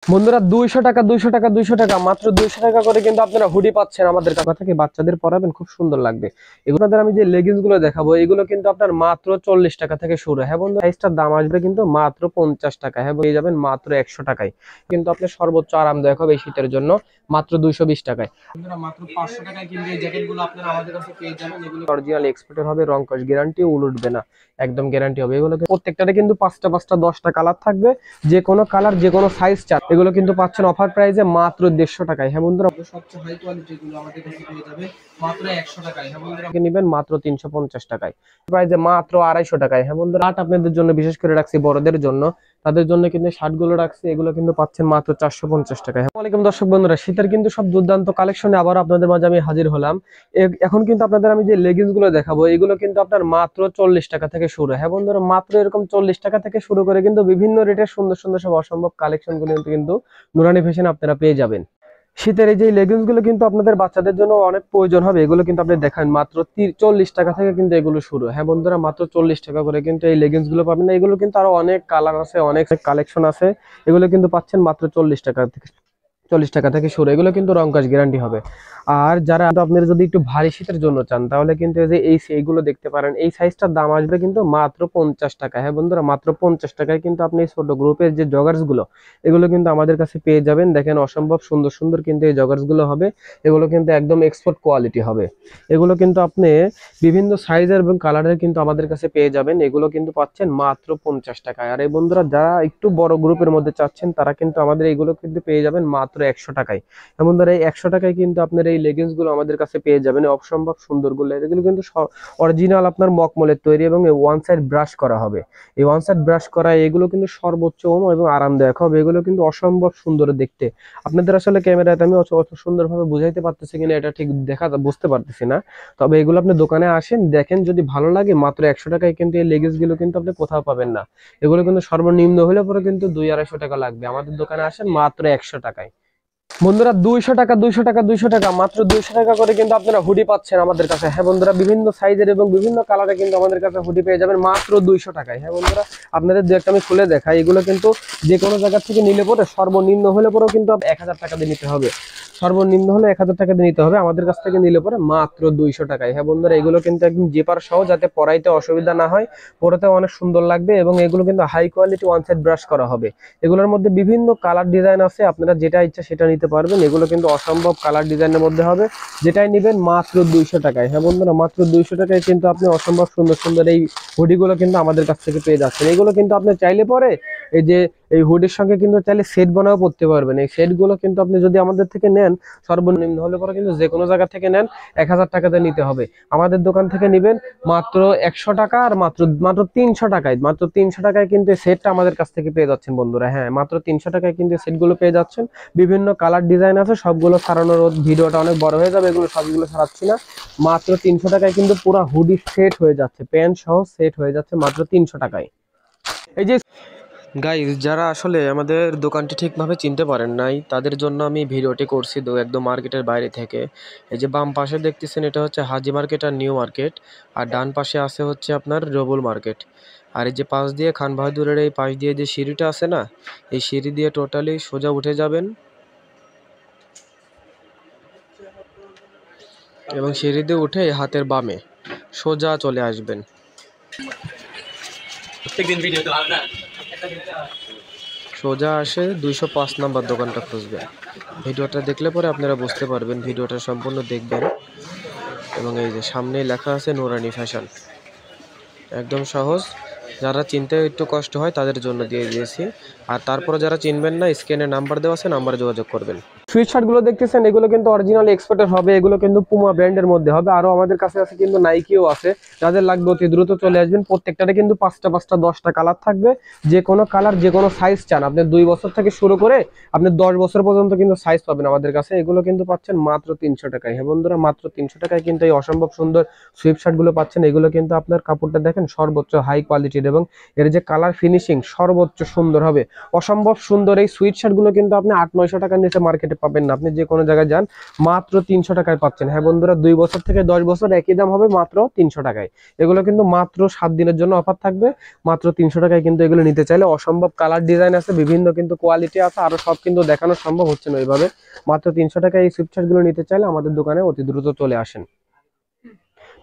বন্ধুরা 200 টাকা মাত্র 200 টাকা করে কিন্তু আপনারা হুডি পাচ্ছেন আমাদের কাছ থেকে। বাচ্চাদের পরাবেন, খুব সুন্দর লাগবে। এগুলো আমি যে লেগিংস গুলো দেখাবো এগুলো কিন্তু আপনার মাত্র 40 টাকা থেকে শুরু। হ্যাঁ বন্ধু, সাইজটার দাম আসবে কিন্তু মাত্র 50 টাকা। হ্যাঁ, পেয়ে যাবেন মাত্র 100 টাকায়। কিন্তু আপনি সর্বোচ্চ আরামদায়ক হবে এই শীতের জন্য মাত্র 220 টাকায়। বন্ধুরা মাত্র 500 টাকায় কিন্তু এই জ্যাকেট গুলো আপনারা আমাদের কাছে পেয়ে যাবেন। এগুলো অরিজিনাল এক্সপোর্টের হবে, রং কস গ্যারান্টি, উলুটবে না, একদম গ্যারান্টি হবে। এগুলো প্রত্যেকটারে কিন্তু 5টা 10টা কালার থাকবে, যে কোনো কালার যে কোনো সাইজ চান এগুলো কিন্তু পাচ্ছেন অফার প্রাইসে মাত্র 150 টাকায়। হ্যাঁ বন্ধুরা, সবচেয়ে হাই কোয়ালিটি গুলো আমাদের কাছে পেয়ে যাবে মাত্র 100 টাকায়। হ্যাঁ বন্ধুরা, নেবেন মাত্র 350 টাকায়, প্রাইসে মাত্র 250 টাকায়। হ্যাঁ বন্ধুরা, শার্ট আপনাদের জন্য বিশেষ করে রাখছি বড়দের জন্য, তাদের জন্য কিন্তু শার্ট গুলো রাখছি, এগুলো কিন্তু পাচ্ছেন মাত্র 450 টাকায়। আসসালামু আলাইকুম দর্শক বন্ধুরা, শীতের কিন্তু সব দুর্দান্ত কালেকশনে আবার আপনাদের মাঝে আমি হাজির হলাম। এখন কিন্তু আপনাদের আমি যে লেগিংস গুলো দেখাবো এগুলো কিন্তু আপনার মাত্র 40 টাকা থেকে শুরু। হ্যাঁ বন্ধুরা, মাত্র এরকম 40 টাকা থেকে শুরু করে কিন্তু বিভিন্ন রেটের সুন্দর সুন্দর সব অসম্ভব কালেকশন গুলো কিন্তু নুরানি ফ্যাশন আপনারা পেয়ে যাবেন। শীতের এই যে লেগিংস গুলো কিন্তু আপনাদের বাচ্চাদের জন্য অনেক প্রয়োজন হবে। এগুলো কিন্তু আপনি দেখেন মাত্র 40 টাকা থেকে কিন্তু এগুলো শুরু। হ্যাঁ বন্ধুরা, মাত্র 40 টাকা করে কিন্তু এই লেগিংস গুলো পাবেন না। এগুলো কিন্তু আরো অনেক কালার আছে, অনেক কালেকশন আছে। এগুলো কিন্তু পাচ্ছেন মাত্র 40 টাকা থেকে, 40 টাকা থেকে শুরু। এগুলো কিন্তু রং কাজ গ্যারান্টি হবে। আর যারা আপনারা যদি একটু ভারী শীতের জন্য চান তাহলে কিন্তু এই যে এইগুলো দেখতে পারেন, এই সাইজটার দাম আসবে কিন্তু মাত্র 50 টাকা। হ্যাঁ বন্ধুরা, মাত্র 50 টাকায় কিন্তু আপনি ছোট গ্রুপের যে জগার্স গুলো এগুলো কিন্তু আমাদের কাছে পেয়ে যাবেন। দেখেন অসম্ভব সুন্দর সুন্দর কিন্তু এই জগার্স গুলো হবে। এগুলো কিন্তু একদম এক্সপোর্ট কোয়ালিটি হবে। এগুলো কিন্তু আপনি বিভিন্ন সাইজের এবং কালারের কিন্তু আমাদের কাছে পেয়ে যাবেন। এগুলো কিন্তু পাচ্ছেন মাত্র 50 টাকায়। আর এই বন্ধুরা যারা একটু বড় গ্রুপের মধ্যে চাচ্ছেন তারা কিন্তু আমাদের এগুলো কিন্তু পেয়ে যাবেন মাত্র 100 টাকায়। এমন ধরে এই 100 টাকায় কিন্তু আপনার এই লেগিংস গুলো আমাদের কাছে পেয়ে যাবেন, অসম্ভব সুন্দর গুলো। এগুলো কিন্তু অরিজিনাল আপনার মকমলের তৈরি এবং ওয়ান সাইড ব্রাশ করা হবে। এই ওয়ান সাইড ব্রাশ করা এগুলো কিন্তু সর্বোচ্চ এবং আরামদায়ক হবে। এগুলো কিন্তু অসম্ভব সুন্দর দেখতে। আপনাদের আসলে ক্যামেরাতে আমি অত সুন্দরভাবে বুঝাইতে পারতেছি কিনা এটা ঠিক বুঝতে পারতেছি না। তবে এগুলো আপনি দোকানে আসেন, দেখেন, যদি ভালো লাগে মাত্র 100 টাকায় কিন্তু এই লেগিংস গুলো কিন্তু আপনি কোথাও পাবেন না। এগুলো কিন্তু সর্বনিম্ন হলে পরে কিন্তু 200-250 টাকা লাগবে। আমাদের দোকানে আসেন মাত্র 100 টাকায়। বন্ধুরা 200 টাকা মাত্র 200 টাকা করে কিন্তু আপনারা হুডি পাচ্ছেন আমাদের কাছে। হ্যাঁ বন্ধুরা, বিভিন্ন সাইজের এবং বিভিন্ন কালারে কিন্তু আমাদের কাছে হুডি পেয়ে যাবেন মাত্র 200 টাকায়। হ্যাঁ বন্ধুরা, আপনাদের দু একটা আমি খুলে দেখাই। এগুলো কিন্তু যে কোনো জায়গা থেকে নিলে পরে সর্বনিম্ন হলে পরেও কিন্তু 1000 টাকা দিয়ে নিতে হবে। সর্বনিম্ন হলে 1000 টাকা দিয়ে নিতে হবে। আমাদের কাছ থেকে নিলে পরে মাত্র 200 টাকায়। হ্যাঁ বন্ধুরা, এগুলো কিন্তু একদম জেপার সহ, যাতে পরাইতে অসুবিধা না হয়, পরাতে অনেক সুন্দর লাগবে। এবং এগুলো কিন্তু high quality one side brush করা হবে। এগুলোর মধ্যে বিভিন্ন কালার ডিজাইন আছে, আপনারা যেটা ইচ্ছা সেটা নিতে পারবেন। এগুলো কিন্তু অসম্ভব কালার ডিজাইনের মধ্যে হবে, যেটাই নেবেন মাত্র 200 টাকায়। হ্যাঁ বন্ধুরা, মাত্র 200 টাকায় কিন্তু আপনি অসম্ভব সুন্দর সুন্দর এই হুডিগুলো কিন্তু আমাদের কাছ থেকে পেয়ে যাচ্ছেন। এগুলো কিন্তু আপনি চাইলে পরে এই যে এই হুডির সঙ্গে কিন্তু চাইলে সেট বানাও পড়তে পারবেন। এই সেট গুলো কিন্তু আপনি যদি আমাদের থেকে নেন সর্বনিম্ন হলে পরে কিন্তু যে কোনো জায়গা থেকে নেন 1000 টাকাতে নিতে হবে। আমাদের দোকান থেকে নেবেন মাত্র 100 টাকা, আর মাত্র মাত্র 300 টাকায়, মাত্র 300 টাকায় কিন্তু সেটটা আমাদের কাছ থেকে পেয়ে যাচ্ছেন বন্ধুরা। হ্যাঁ, মাত্র 300 টাকায় কিন্তু সেটগুলো পেয়ে যাচ্ছেন। বিভিন্ন কালার ডিজাইন আছে, সবগুলো সারানোর ভিডিওটা অনেক বড় হয়ে যাবে, এগুলো সবগুলো সারাচ্ছি না। মাত্র 300 টাকায় কিন্তু পুরো হুডি সেট হয়ে যাচ্ছে, প্যান্ট সহ সেট হয়ে যাচ্ছে মাত্র 300 টাকায়। এই যে গাইস, যারা আসলে আমাদের দোকানটি ঠিকভাবে চিনতে পারেন নাই তাদের জন্য আমি ভিডিওটি করছি একদম মার্কেটের বাইরে থেকে। এই যে বাম পাশে দেখতেছেন এটা হচ্ছে হাজি মার্কেট আর নিউ মার্কেট, আর ডান পাশে আছে হচ্ছে আপনার রবুল মার্কেট। আর এই যে পাশ দিয়ে খান বাহাদুরের এই পাশ দিয়ে যে সিঁড়িটা আছে না, এই সিঁড়ি দিয়ে টোটালি সোজা উঠে যাবেন এবং সিঁড়ি দিয়ে উঠে হাতের বামে সোজা চলে আসবেন। সোজা আসে 205 নাম্বার দোকানটা খুঁজবেন। ভিডিওটা দেখলে পরে আপনারা বুঝতে পারবেন, ভিডিওটা সম্পূর্ণ দেখবেন। এবং এই যে সামনেই লেখা আছে নুরানি ফ্যাশন, একদম সহজ। যারা চিনতে একটু কষ্ট হয় তাদের জন্য দিয়ে দিয়েছি। আর তারপরে যারা চিনবেন না, স্ক্রিনে নাম্বার দেওয়া আছে, নাম্বারে যোগাযোগ করবেন। সুইট শার্ট গুলো দেখতেছেন এগুলো কিন্তু অরিজিনাল এক্সপোর্টের হবে। এগুলো কিন্তু পুমা ব্র্যান্ডের মধ্যে হবে। আরো আমাদের কাছে আছে কিন্তু নাইকিও আছে। যাদের লাগবে অতি দ্রুত চলে আসবেন। প্রত্যেকটারে কিন্তু 5টা 10টা কালার থাকবে, যে কোনো কালার যে কোনো সাইজ চান আপনি 2 বছর থেকে শুরু করে আপনি 10 বছর পর্যন্ত কিন্তু সাইজ পাবেন আমাদের কাছে। এগুলো কিন্তু পাচ্ছেন মাত্র 300 টাকায়। হ্যাঁ বন্ধুরা, মাত্র 300 টাকায় কিন্তু এই অসম্ভব সুন্দর সুইট শার্ট গুলো পাচ্ছেন। এগুলো কিন্তু আপনার কাপড়টা দেখেন সর্বোচ্চ হাই কোয়ালিটি কোয়ালিটির এবং এর যে কালার ফিনিশিং সর্বোচ্চ সুন্দর হবে, অসম্ভব সুন্দর। এই সুইট শার্ট গুলো কিন্তু আপনি 800-900 টাকার নিচে মার্কেটে পাবেন না, আপনি যে কোনো জায়গায় যান মাত্র 300 টাকায় পাচ্ছেন। হ্যাঁ বন্ধুরা, 2 বছর থেকে 10 বছর একই দাম হবে মাত্র 300 টাকায়। এগুলো কিন্তু মাত্র 7 দিনের জন্য অফার থাকবে, মাত্র 300 টাকায় কিন্তু এগুলো নিতে চাইলে অসম্ভব কালার ডিজাইন আছে, বিভিন্ন কিন্তু কোয়ালিটি আছে, আরো সব কিন্তু দেখানো সম্ভব হচ্ছে না ওইভাবে। মাত্র 300 টাকায় এই সুইট শার্ট গুলো নিতে চাইলে আমাদের দোকানে অতি দ্রুত চলে আসেন।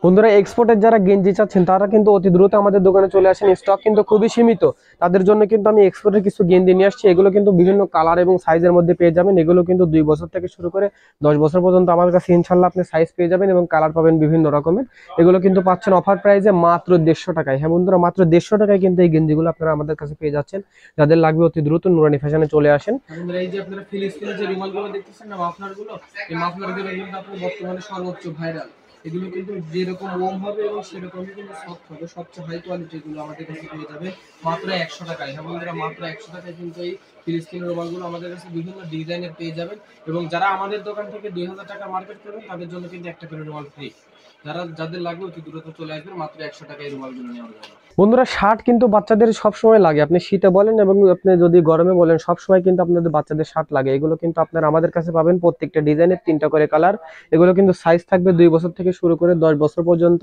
বন্ধুরা, এক্সপোর্টের যারা গেঞ্জি চাচ্ছেন তারা কিন্তু অতি দ্রুত আমাদের দোকানে চলে আসেন, স্টক কিন্তু খুবই সীমিত। তাদের জন্য কিন্তু আমি এক্সপোর্টের কিছু গেঞ্জি নিয়ে আসছি, এগুলো কিন্তু বিভিন্ন কালার এবং সাইজের মধ্যে পেয়ে যাবেন। এগুলো কিন্তু 2 বছর থেকে শুরু করে 10 বছর পর্যন্ত আমার কাছে ইনশাল্লাহ আপনি সাইজ পেয়ে যাবেন এবং কালার পাবেন বিভিন্ন রকমের। এগুলো কিন্তু পাচ্ছেন অফার প্রাইসে মাত্র 150 টাকায়। হ্যাঁ বন্ধুরা, মাত্র 150 টাকায় কিন্তু এই গেঞ্জিগুলো আপনারা আমাদের কাছে পেয়ে যাচ্ছেন। যাদের লাগবে অতি দ্রুত নুরানি ফ্যাশনে চলে আসেন। বন্ধুরা, এই যে আপনারা ফিলিস্তিনের যে রুমালগুলো দেখতেছেন না, মাফলারগুলো, এই মাফলারগুলো কিন্তু আপনার বর্তমানে সর্বোচ্চ ভাইরাল। এগুলো কিন্তু যেরকম ওম হবে এবং সেরকমই কিন্তু সফট হবে, সবচেয়ে হাই কোয়ালিটি গুলো আমাদের কাছে পেয়ে যাবে মাত্র 100 টাকায়। হ্যাঁ বন্ধুরা, মাত্র 100 টাকায় কিন্তু এই ফিলিস্তিনের রুমালগুলো আমাদের কাছে বিভিন্ন ডিজাইনের পেয়ে যাবেন। এবং যারা আমাদের দোকান থেকে 2000 টাকা মার্কেট করবেন তাদের জন্য কিন্তু একটা করে রুমাল ফ্রি। যাদের লাগবে অতি দ্রুত চলে আসবেন, মাত্র 100 টাকায় এই রুমালগুলো নেওয়ার জন্য। বন্ধুরা, শার্ট কিন্তু বাচ্চাদের সব সময় লাগে, আপনি শীতে বলেন এবং আপনি যদি গরমে বলেন, সব সময় কিন্তু আপনাদের বাচ্চাদের শার্ট লাগে। এগুলো কিন্তু আপনারা আমাদের কাছে পাবেন প্রত্যেকটা ডিজাইনের 3টা করে কালার। এগুলো কিন্তু সাইজ থাকবে 2 বছর থেকে শুরু করে 10 বছর পর্যন্ত।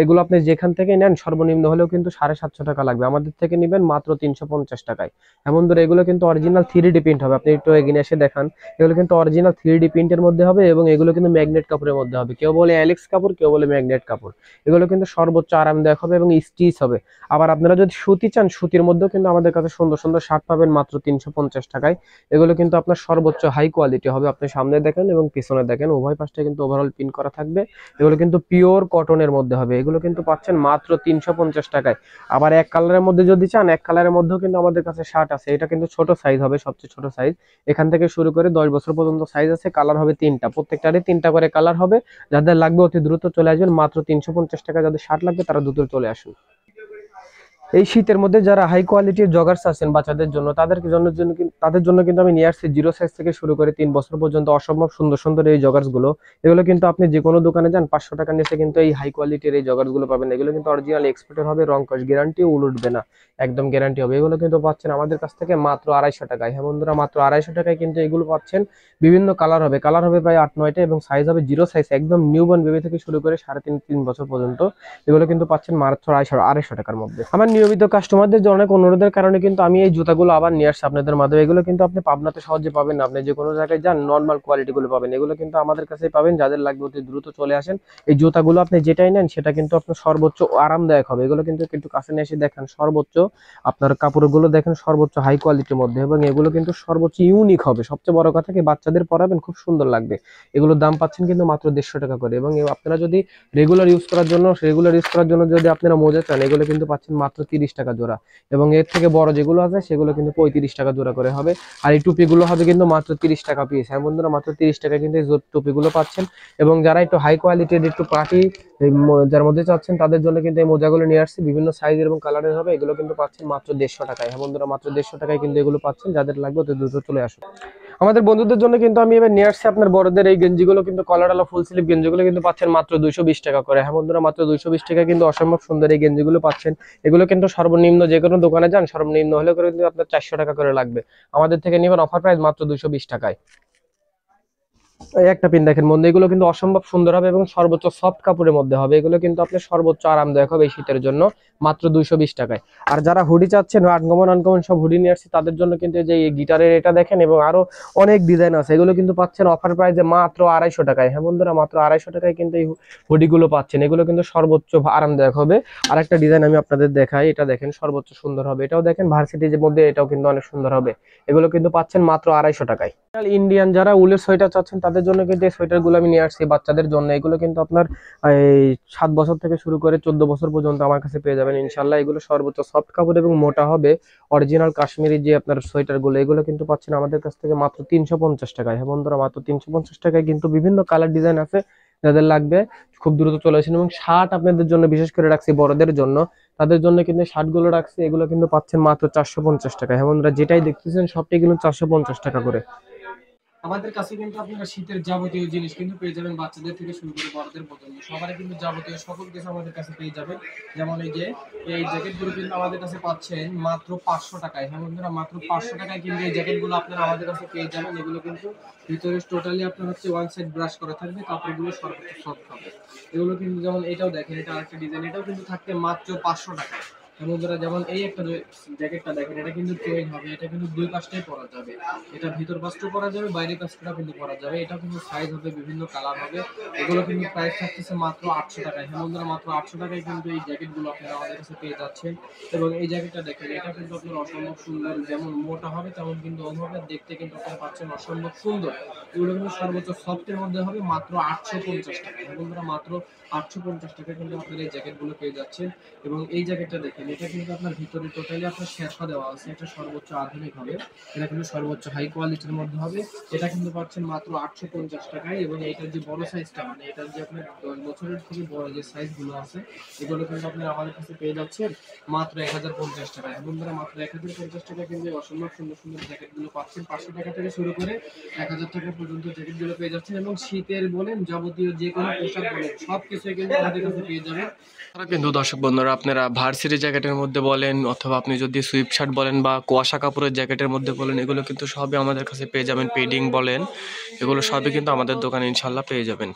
এগুলো আপনি যেখান থেকে নেন সর্বনিম্ন হলেও কিন্তু 750 টাকা লাগবে, আমাদের থেকে নেবেন মাত্র 350 টাকায়। এমন ধরে এগুলো কিন্তু অরিজিনাল 3D প্রিন্ট হবে, আপনি একটু এগিয়ে এসে দেখান। এগুলো কিন্তু অরিজিনাল 3D প্রিন্টের মধ্যে হবে এবং এগুলো কিন্তু ম্যাগনেট কাপড়ের মধ্যে হবে, কেউ বলে অ্যালেক্স কাপড়, কেউ বলে ম্যাগনেট কাপড়। এগুলো কিন্তু সর্বোচ্চ আরামদায়ক হবে এবং স্টিচ হবে। আবার আপনারা যদি সুতি চান, সুতির মধ্যেও কিন্তু আমাদের কাছে সুন্দর সুন্দর শার্ট পাবেন মাত্র 350 টাকায়। এগুলো কিন্তু আপনার সর্বোচ্চ হাই কোয়ালিটি হবে, আপনি সামনে দেখেন এবং পিছনে দেখেন, উভয় পাশে কিন্তু ওভারঅল প্রিন্ট করা থাকবে। এগুলো কিন্তু পিওর কটনের মধ্যে হবে, এগুলো কিন্তু পাচ্ছেন মাত্র 350 টাকায়। আবার এক কালারের মধ্যে যদি চান, এক কালারের মধ্যেও কিন্তু আমাদের কাছে শার্ট আছে, এটা কিন্তু ছোট সাইজ হবে, সবচেয়ে ছোট সাইজ। এখান থেকে শুরু করে 10 বছর পর্যন্ত সাইজ আছে, কালার হবে 3টা, প্রত্যেকটারই 3টা করে কালার হবে। যাদের লাগবে অতি দ্রুত চলে আসবেন, মাত্র 350 টাকা। যাদের শার্ট লাগবে তারা দ্রুত চলে আসুন। এই শীতের মধ্যে যারা হাই কোয়ালিটির জগার্স আছেন বাচ্চাদের জন্য, তাদের জন্য কিন্তু আমি নিয়ে আসছি 0 সাইজ থেকে শুরু করে 3 বছর পর্যন্ত অসম্ভব সুন্দর সুন্দর এই জগার্স গুলো। এগুলো কিন্তু আপনি যে কোনো দোকানে যান 500 টাকার নিচে কিন্তু এই হাই কোয়ালিটির এই জগার্স গুলো পাবেন। এগুলো কিন্তু অরিজিনাল এক্সপোর্টের হবে, রং কস গ্যারান্টি, উঠবে না, একদম গ্যারান্টি হবে। এগুলো কিন্তু পাচ্ছেন আমাদের কাছ থেকে মাত্র 250 টাকায়। হ্যাঁ বন্ধুরা, মাত্র 250 টাকায় কিন্তু এগুলো পাচ্ছেন। বিভিন্ন কালার হবে, প্রায় 8-9টা এবং সাইজ হবে 0 সাইজ, একদম নিউবর্ন বেবি থেকে শুরু করে 3.5-3 বছর পর্যন্ত। এগুলো কিন্তু পাচ্ছেন মাত্র 250 টাকার মধ্যে। আমার নিয়মিত কাস্টমারদের অনেক অনুরোধের কারণে কিন্তু আমি এই জুতাগুলো আবার নিয়ে আসছি আপনাদের মাধ্যমে। এগুলো কিন্তু আপনি পাবনাতে সহজে পাবেন না, আপনি যে কোনো জায়গায় যান নর্মাল কোয়ালিটি গুলো পাবেন, এগুলো কিন্তু আমাদের কাছেই পাবেন। যাদের লাগবে অতি দ্রুত চলে আসেন। এই জুতাগুলো আপনি যেটাই নেন সেটা কিন্তু আপনার সর্বোচ্চ আরামদায়ক হবে। এগুলো কিন্তু একটু কাছে নিয়ে এসে দেখেন, সর্বোচ্চ আপনার কাপড়গুলো দেখেন সর্বোচ্চ হাই কোয়ালিটির মধ্যে এবং এগুলো কিন্তু সর্বোচ্চ ইউনিক হবে। সবচেয়ে বড় কথা কি, বাচ্চাদের পরাবেন খুব সুন্দর লাগবে। এগুলোর দাম পাচ্ছেন কিন্তু মাত্র 150 টাকা করে এবং আপনারা যদি রেগুলার ইউজ করার জন্য যদি আপনারা মোজা চান, এগুলো কিন্তু পাচ্ছেন মাত্র 30 টাকা জোড়া এবং এর থেকে বড় যেগুলো আছে সেগুলো কিন্তু 35 টাকা জোড়া করে হবে। আর এই টুপিগুলো হবে কিন্তু মাত্র 30 টাকা পিস। হ্যাঁ বন্ধুরা, মাত্র 30 টাকা কিন্তু এই টুপিগুলো পাচ্ছেন। এবং যারা একটু হাই কোয়ালিটির একটু পার্টি যার মধ্যে চাচ্ছেন তাদের জন্য কিন্তু এই মোজাগুলো নিয়ে আসছি, বিভিন্ন সাইজের এবং কালারের হবে। এগুলো কিন্তু পাচ্ছেন মাত্র 150 টাকায়। হ্যাঁ বন্ধুরা, মাত্র 150 টাকায় কিন্তু এগুলো পাচ্ছেন। যাদের লাগবে অতি দ্রুত চলে আসুন। আমাদের বন্ধুদের জন্য কিন্তু আমি এবার নিয়ে আসছি আপনার বড়দের এই গেঞ্জিগুলো, কিন্তু কলারওয়ালা ফুল স্লিভ গেঞ্জিগুলো কিন্তু পাচ্ছেন মাত্র 220 টাকা করে। হ্যাঁ বন্ধুরা, মাত্র 220 টাকা কিন্তু অসম্ভব সুন্দর এই গেঞ্জিগুলো পাচ্ছেন। এগুলো কিন্তু সর্বনিম্ন যে কোনো দোকানে যান সর্বনিম্ন হলে করে কিন্তু আপনার 400 টাকা করে লাগবে, আমাদের থেকে নেবেন অফার প্রাইস মাত্র 220 টাকায়। এই একটা পিন দেখেন বন্ধু, এগুলো কিন্তু অসম্ভব সুন্দর হবে এবং সর্বোচ্চ সফট কাপড়ের মধ্যে হবে। এগুলো কিন্তু আপনার সর্বোচ্চ আরামদায়ক হবে এই শীতের জন্য, মাত্র 220 টাকায়। আর যারা হুডি চাচ্ছেন, আনকমন সব হুডি নিয়ে আসছে, তাদের জন্য কিন্তু যে গিটারের এটা দেখেন এবং আরো অনেক ডিজাইন আছে, এগুলো কিন্তু পাচ্ছেন অফার প্রাইসে মাত্র 250 টাকায়। হ্যাঁ বন্ধুরা, মাত্র 250 টাকায় কিন্তু এই হুডিগুলো পাচ্ছেন। এগুলো কিন্তু সর্বোচ্চ আরামদায়ক হবে। আর একটা ডিজাইন আমি আপনাদের দেখাই, এটা দেখেন সর্বোচ্চ সুন্দর হবে, এটাও দেখেন ভার্সিটির মধ্যে, এটাও কিন্তু অনেক সুন্দর হবে। এগুলো কিন্তু পাচ্ছেন মাত্র 250 টাকায়। ইন্ডিয়ান যারা উলের সোয়েটার চাচ্ছেন তাদের জন্য কিন্তু এই সোয়েটার গুলো আমি নিয়ে আসছি বাচ্চাদের জন্য। এগুলো কিন্তু আপনার এই 7 বছর থেকে শুরু করে 14 বছর পর্যন্ত আমার কাছে পেয়ে যাবেন ইনশাল্লাহ। এগুলো সর্বোচ্চ সফট কাপড় এবং মোটা হবে, অরিজিনাল কাশ্মীরি যে আপনার সোয়েটার গুলো, এগুলো কিন্তু পাচ্ছেন আমাদের কাছ থেকে মাত্র 350 টাকায়। হ্যাঁ বন্ধুরা, মাত্র 350 টাকায় কিন্তু বিভিন্ন কালার ডিজাইন আছে। যাদের লাগবে খুব দ্রুত চলে আসেন। এবং শার্ট আপনাদের জন্য বিশেষ করে রাখছি বড়দের জন্য, তাদের জন্য কিন্তু শার্ট গুলো রাখছি, এগুলো কিন্তু পাচ্ছেন মাত্র 450 টাকায়। হ্যাঁ বন্ধুরা, যেটাই দেখতেছেন সবটাই কিন্তু 450 টাকা করে। আমাদের কাছে কিন্তু আপনারা শীতের যাবতীয় জিনিস কিন্তু পেয়ে যাবেন, বাচ্চাদের থেকে শুরু করে বড়দের পর্যন্ত সবারই কিন্তু যাবতীয় সকল কিছু আমাদের কাছে পেয়ে যাবেন। যেমন এই জ্যাকেটগুলো কিন্তু আমাদের কাছে পাচ্ছেন মাত্র 500 টাকায়। হ্যাঁ বন্ধুরা, মাত্র 500 টাকায় কিন্তু এই জ্যাকেটগুলো আপনারা আমাদের কাছে পেয়ে যাবেন। এগুলো কিন্তু ভিতরে টোটালি আপনার হচ্ছে ওয়ান সাইড ব্রাশ করা থাকবে, কাপড়গুলো সর্বোচ্চ সফট হবে। এগুলো কিন্তু যেমন এটাও দেখেন, এটা আরেকটা ডিজাইন, এটাও কিন্তু থাকতে মাত্র 500 টাকায়। বন্ধুরা যেমন এই একটা জ্যাকেটটা দেখেন, এটা কিন্তু চেইন হবে, এটা কিন্তু দুই পাশটাই পরা যাবে, এটা ভিতর পাশটাও পরা যাবে, বাইরের পাশটা কিন্তু পরা যাবে। এটা কিন্তু সাইজ হবে, বিভিন্ন কালার হবে। এগুলো কিন্তু প্রাইস থাকতেছে মাত্র 800 টাকায়। হ্যাঁ বন্ধুরা, মাত্র 800 টাকায় কিন্তু এই জ্যাকেটগুলো আপনারা আমাদের কাছে পেয়ে যাচ্ছেন। এবং এই জ্যাকেটটা দেখেন, এটা কিন্তু আপনার অসম্ভব সুন্দর, যেমন মোটা হবে তেমন কিন্তু অনুভবে দেখতে কিন্তু আপনারা পাচ্ছেন অসম্ভব সুন্দর। এগুলো কিন্তু সর্বোচ্চ সফটের মধ্যে হবে, মাত্র 850 টাকা। হ্যাঁ বন্ধুরা, মাত্র 850 টাকা কিন্তু আপনারা এই জ্যাকেটগুলো পেয়ে যাচ্ছেন। এবং এই জ্যাকেটটা দেখেন, এটা কিন্তু আপনার ভিতরে টোটালি আপনার শেরপা দেওয়া আছে, এটা সর্বোচ্চ আধুনিক হবে, এটা কিন্তু সর্বোচ্চ হাই কোয়ালিটির মধ্যে হবে। এটা কিন্তু পাচ্ছেন মাত্র 850 টাকায়। এবং এইটার যে বড় সাইজটা, মানে এটার যে আপনার 10 বছরের থেকে বড় যে সাইজগুলো আছে, এগুলো কিন্তু আপনারা আমাদের কাছে পেয়ে যাচ্ছেন মাত্র 1050 টাকায়। বন্ধুরা, মাত্র 1050 টাকা কিন্তু এই অসম্ভব সুন্দর সুন্দর জ্যাকেটগুলো পাচ্ছেন। 500 টাকা থেকে শুরু করে 1000 টাকা পর্যন্ত জ্যাকেটগুলো পেয়ে যাচ্ছেন। এবং শীতের বলেন, যাবতীয় যে কোনো পোশাক বলেন, সব কিছুই কিন্তু আমাদের কাছে পেয়ে যাবেন। কিন্তু দর্শক বন্ধুরা, আপনারা ভার্সিটি জ্যাকেটের মধ্যে বলেন, অথবা আপনি যদি সুইপ শার্ট বলেন বা কুয়াশা কাপড়ের জ্যাকেটের মধ্যে বলেন, এগুলো কিন্তু সবই আমাদের কাছে পেয়ে যাবেন। পেডিং বলেন, এগুলো সবই কিন্তু আমাদের দোকানে ইনশাল্লাহ পেয়ে যাবেন।